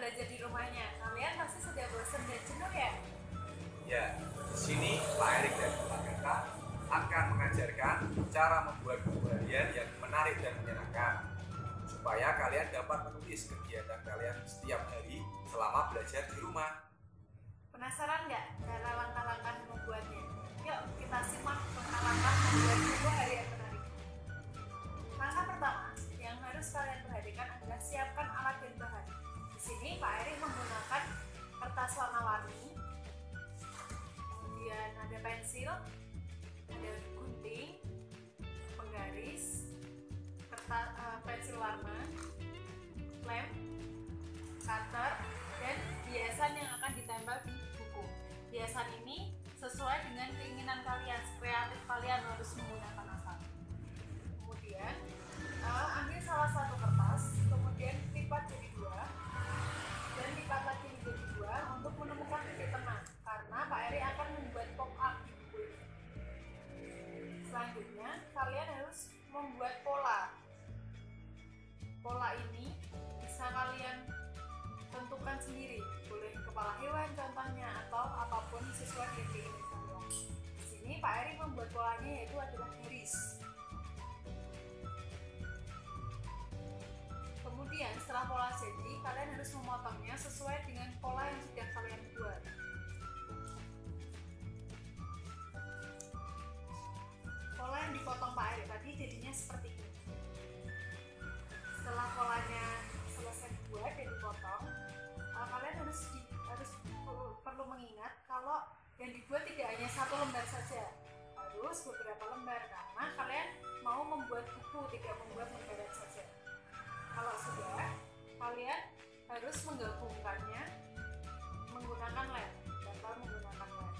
belajar di rumahnya. Kalian pasti sudah bosan dan jenuh ya? Ya, di sini Pak Erik dan Mbak Gata akan mengajarkan cara membuat buku harian yang menarik dan menyenangkan supaya kalian dapat menulis kegiatan kalian setiap hari selama belajar di rumah. Penasaran nggak cara langkah-langkah membuatnya? Yuk kita simak langkah-langkah membuat buku harian menarik. Langkah pertama yang harus kalian perhatikan adalah siapkan alat dan bahan. Di sini Pak Erik menggunakan kertas warna-warni, kemudian ada pensil, ada gunting, penggaris, kertas, pensil warna, lem, cutter, dan hiasan yang akan ditempel di buku. Hiasan ini sesuai dengan keinginan kalian, kreatif kalian harus menggunakan apa. Kemudian ambil salah satu kertas, kemudian lipat jadi dua, dan lipat lagi menjadi dua untuk menemukan titik tengah, karena Pak Eri akan membuat pop-up di buku ini. Selanjutnya, kalian harus membuat pola. Pola ini bisa kalian tentukan sendiri, boleh kepala hewan contohnya atau apapun sesuai dengan keinginan kalian. Di sini Pak Eri membuat polanya yaitu adalah garis. Kemudian setelah pola jadi, kalian harus memotongnya sesuai dengan pola yang sudah kalian buat. Pola yang dipotong Pak Eri tadi jadinya seperti ini. Setelah polanya selesai dibuat dan dipotong, kalian harus perlu mengingat kalau yang dibuat tidak hanya satu lembar saja, harus beberapa lembar karena kalian mau membuat buku, tidak membuat lembaran saja. Kalau sudah, kalian harus menggabungkannya menggunakan lem, atau menggunakan lem.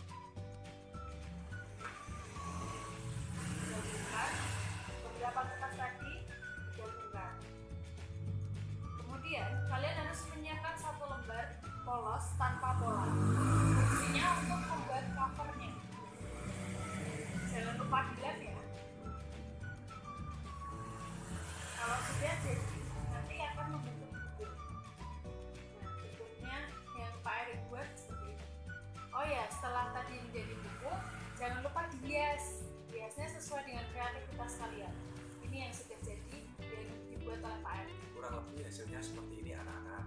Gabungkan beberapa kertas tadi, digabungkan. Kemudian kalian harus menyiapkan satu lembar polos tanpa pola. Fungsinya untuk membuat covernya. Jangan lupa dilem ya. Kalau sudah jadi, nanti akan membentuk buku. Nah, bentuknya yang Pak Erik buat seperti ini. Oh ya, setelah tadi menjadi buku, jangan lupa dihias. Hiasnya sesuai dengan kreativitas kalian. Ini yang sudah jadi dan dibuat oleh Pak Erik. Kurang lebih hasilnya seperti ini anak-anak.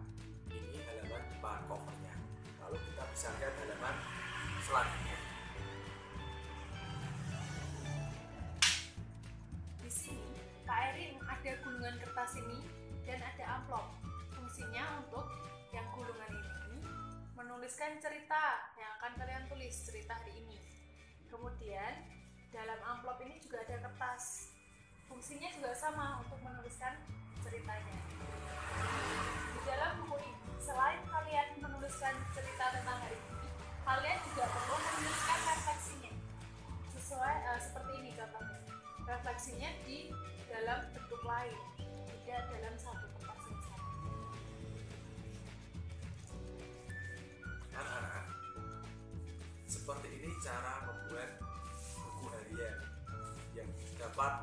Ini halaman depan covernya. Lalu kita bisa lihat halaman selanjutnya. Di sini Pak Eri ada gulungan kertas ini dan ada amplop. Fungsinya untuk yang gulungan ini menuliskan cerita yang akan kalian tulis, cerita hari ini. Kemudian dalam amplop ini juga ada kertas. Fungsinya juga sama untuk menuliskan ceritanya. Di dalam buku ini, selain kalian menuliskan cerita tentang hari ini, kalian juga perlu menuliskan refleksinya. Seperti ini contohnya. Refleksinya di dalam bentuk lain, tidak dalam satu kertas yang sama. Anak-anak, seperti ini cara membuat buku harian yang dapat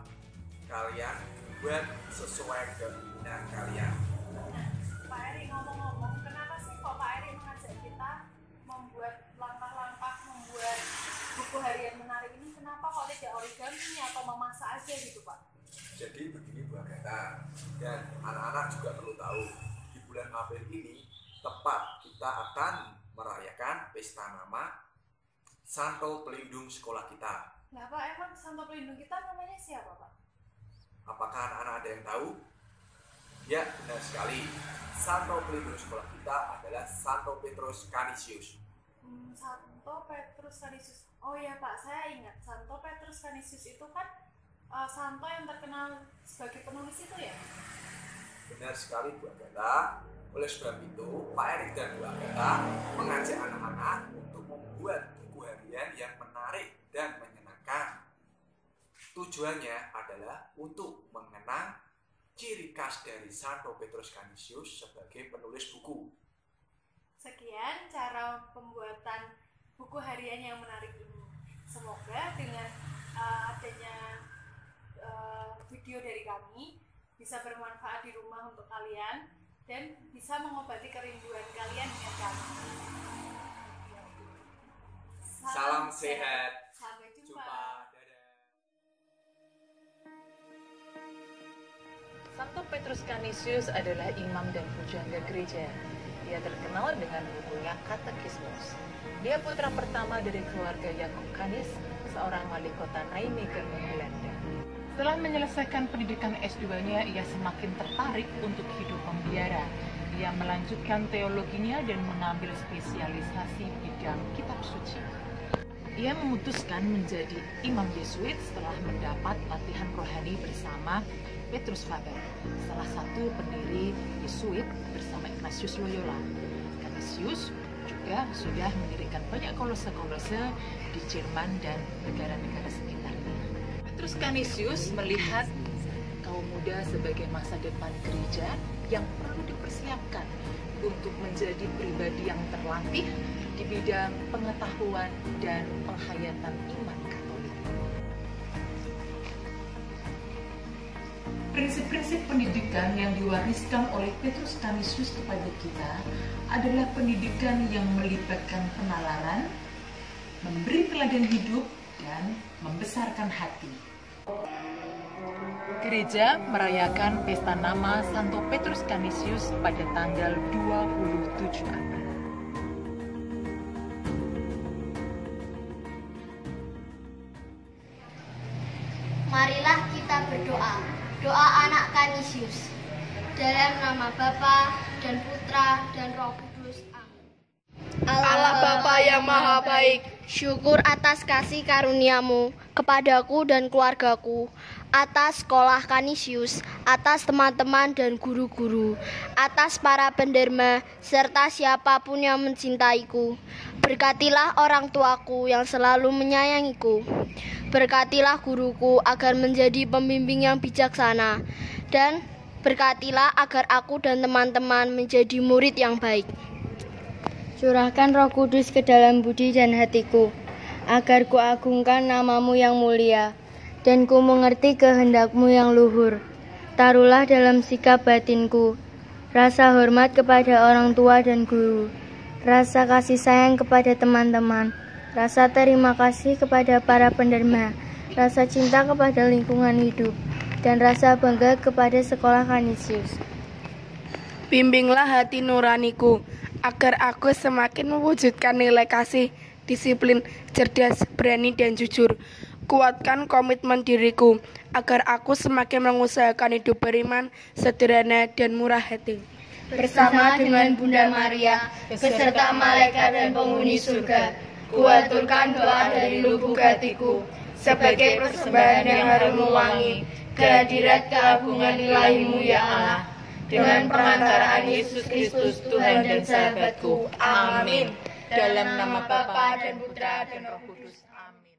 kalian buat sesuai keinginan kalian. Nah, Pak Eri ngomong-ngomong, kenapa sih kok Pak Eri mengajak kita membuat langkah-langkah membuat buku harian menarik ini? Kenapa kok tidak origami atau memasak aja gitu Pak? Jadi begini Bu Agatha, dan anak-anak juga perlu tahu, di bulan April ini tepat kita akan merayakan pesta nama Santo Pelindung sekolah kita. Nah Pak, emang Santo Pelindung kita namanya siapa Pak? Apakah anak-anak ada yang tahu? Ya, benar sekali. Santo Pelindung sekolah kita adalah Santo Petrus Canisius. Santo Petrus Canisius. Oh ya Pak, saya ingat Santo Petrus Canisius itu kan santo yang terkenal sebagai penulis itu ya? Benar sekali Bu Agatha. Oleh sebab itu, Pak Erik dan Bu Agatha mengajak anak-anak untuk membuat buku harian yang menarik dan menyenangkan. Tujuannya adalah untuk mengenang ciri khas dari Santo Petrus Canisius sebagai penulis buku. Sekian cara pembuatan buku harian yang menarik ini. Semoga dengan adanya video dari kami bisa bermanfaat di rumah untuk kalian dan bisa mengobati kerinduan kalian dengan kami. Salam sehat. Sampai jumpa. Dadah. Santo Petrus Canisius adalah imam dan pujangga gereja. Dia terkenal dengan bukunya Katekismus. Dia putra pertama dari keluarga Yakub Canis, seorang wali kota Nijmegen, Belanda. Setelah menyelesaikan pendidikan S2-nya, ia semakin tertarik untuk hidup membiara. Ia melanjutkan teologinya dan mengambil spesialisasi bidang kitab suci. Ia memutuskan menjadi imam Yesuit setelah mendapat latihan rohani bersama Petrus Faber, salah satu pendiri Yesuit bersama Ignatius Loyola. Canisius juga sudah mendirikan banyak kolose-kolose di Jerman dan negara-negara sekitarnya. Petrus Canisius melihat kaum muda sebagai masa depan gereja yang perlu dipersiapkan untuk menjadi pribadi yang terlatih di bidang pengetahuan dan penghayatan iman Katolik. Prinsip-prinsip pendidikan yang diwariskan oleh Petrus Canisius kepada kita adalah pendidikan yang melibatkan penalaran, memberi teladan hidup, dan membesarkan hati. Gereja merayakan pesta nama Santo Petrus Canisius pada tanggal 27 April. Marilah kita berdoa. Doa anak Canisius. Dalam nama Bapa dan Putra dan Roh Kudus. Amin. Allah Bapa yang Maha Baik, Syukur atas kasih karuniamu kepadaku dan keluargaku, atas sekolah Canisius, atas teman-teman dan guru-guru, atas para penderma, serta siapapun yang mencintaiku. Berkatilah orang tuaku yang selalu menyayangiku. Berkatilah guruku agar menjadi pembimbing yang bijaksana. Dan berkatilah agar aku dan teman-teman menjadi murid yang baik. Curahkan Roh Kudus ke dalam budi dan hatiku, agar kuagungkan namamu yang mulia, dan ku mengerti kehendakmu yang luhur. Taruhlah dalam sikap batinku rasa hormat kepada orang tua dan guru, rasa kasih sayang kepada teman-teman, rasa terima kasih kepada para penderma, rasa cinta kepada lingkungan hidup, dan rasa bangga kepada sekolah Canisius. bimbinglah hati nuraniku, agar aku semakin mewujudkan nilai kasih, disiplin, cerdas, berani, dan jujur. Kuatkan komitmen diriku, agar aku semakin mengusahakan hidup beriman, sederhana, dan murah hati. Bersama dengan Bunda Maria, beserta malaikat dan penghuni surga, kuaturkan doa dari lubuk hatiku, sebagai persembahan yang harum wangi, kehadirat keagungan ilahi-Mu ya Allah, dengan perantaraan Yesus Kristus, Tuhan dan sahabatku. Amin. Dalam nama Bapa dan Putra dan Roh Kudus. Amin.